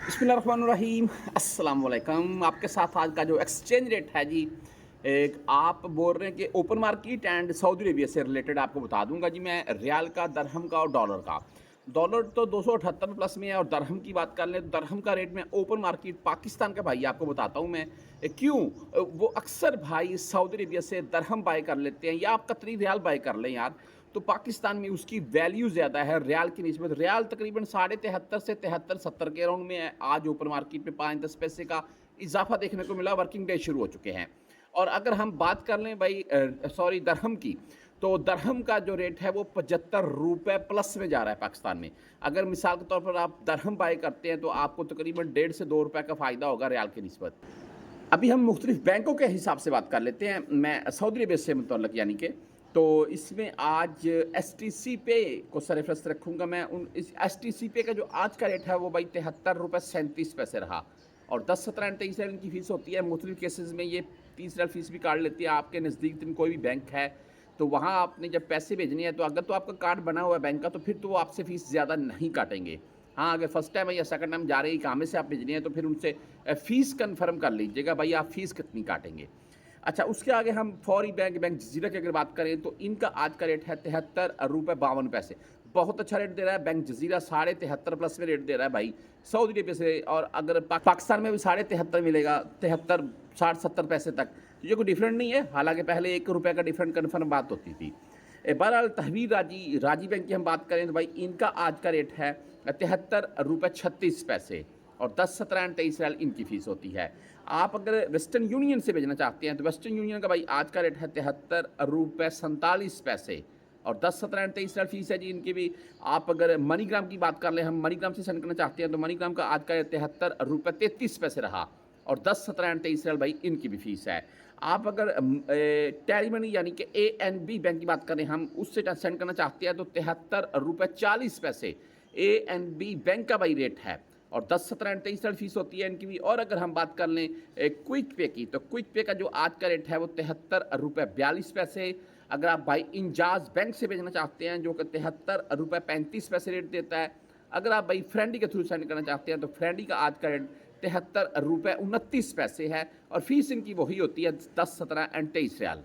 बिस्मिल्लाहिर्रहमानिर्रहीम अस्सलाम वालेकुम। आपके साथ आज का जो एक्सचेंज रेट है जी, एक आप बोल रहे हैं कि open market and Saudi Arabia से रिलेटेड आपको बता दूंगा जी। मैं रियाल का, दरहम का और डॉलर का। डॉलर तो 278 प्लस में है और दरहम की बात कर लें तो दरहम का रेट में ओपन मार्केट पाकिस्तान का भाई आपको बताता हूं मैं क्यों। वो अक्सर भाई सऊदी अरेबिया से दरहम बाय कर लेते हैं या आप कतरी रियाल बाय कर लें यार, तो पाकिस्तान में उसकी वैल्यू ज़्यादा है रियाल की निस्बत। रियाल तकरीबन 73.5 से 73-70 के अराउंड में है। आज ओपन मार्केट में 5-10 पैसे का इजाफा देखने को मिला, वर्किंग डे शुरू हो चुके हैं। और अगर हम बात कर लें भाई सॉरी दरहम की, तो दरहम का जो रेट है वो 75 रुपये प्लस में जा रहा है पाकिस्तान में। अगर मिसाल के तौर पर आप दरहम बाय करते हैं तो आपको तकरीबन 1.5 से 2 रुपये का फ़ायदा होगा रियाल की निस्बत। अभी हम मुख्तलिफ बैंकों के हिसाब से बात कर लेते हैं। मैं सऊदी अरबिया से मुतल्लिक़ यानी कि, तो इसमें आज एस टी सी पे को सरफरस्त रखूँगा मैं। उन इस एस टी सी पे का जो आज का रेट है वो भाई 73 रुपये 37 पैसे रहा। और 10, 17 एंड 23 इनकी फ़ीस होती है। मुख्तलिफ केसेस में ये 30 रियाल फ़ीस भी काट लेती है। आपके नज़दीक दिन कोई भी बैंक है तो वहाँ आपने जब पैसे भेजने हैं तो अगर तो आपका कार्ड बना हुआ है बैंक का तो फिर तो वो आपसे फ़ीस ज़्यादा नहीं काटेंगे। हाँ, अगर फर्स्ट टाइम है या सेकंड टाइम जा रहे हैं इकामे से आप भेजनी है तो फिर उनसे फ़ीस कन्फर्म कर लीजिएगा भाई आप फ़ीस कितनी काटेंगे। अच्छा, उसके आगे हम फौरी बैंक, बैंक जज़ीरा की अगर बात करें तो इनका आज का रेट है 73 रुपये 52 पैसे। बहुत अच्छा रेट दे रहा है बैंक जज़ीरा, 73.5 प्लस में रेट दे रहा है भाई सऊदी अरबिया से। और अगर पाकिस्तान में भी 73.5 मिलेगा, 73 60-70 पैसे तक, तो ये कोई डिफरेंट नहीं है। हालांकि पहले 1 रुपये का डिफरेंट कन्फर्म बात होती थी। बहरहाल तहवीर राजी बैंक की हम बात करें तो भाई इनका आज का रेट है 73 रुपये 36 पैसे और 10, 17 एंड 23 रियाल इनकी फ़ीस होती है। आप अगर वेस्टर्न यूनियन से भेजना चाहते हैं तो वेस्टर्न यूनियन का भाई आज का रेट है 73 रुपये 47 पैसे और 10, 17 एंड 23 रियाल फ़ीस है जी इनकी भी। आप अगर मनीग्राम की बात कर लें, हम मनीग्राम से सेंड करना चाहते हैं तो मनीग्राम का आज का 73 रुपये 33 पैसे रहा और 10, 17 एंड 23 रियाल भाई इनकी भी फ़ीस है। आप अगर टेली मनी यानी कि ANB बैंक की बात करें, हम उससे सेंड करना चाहते हैं तो 73 रुपये 40 पैसे ANB बैंक का भाई रेट है और 10, 17 एंड 23 फीस होती है इनकी भी। और अगर हम बात कर लें क्विक पे की, तो क्विक पे का जो आज का रेट है वो 73 रुपये 42 पैसे। अगर आप भाई इंजाज बैंक से भेजना चाहते हैं जो कि 73 रुपये 35 पैसे रेट देता है। अगर आप भाई फ्रेंडी के थ्रू सेंड करना चाहते हैं तो फ्रेंडी का आज का रेट 73 रुपये 29 पैसे है और फीस इनकी वही होती है 10, 17 एंड 23 रियाल।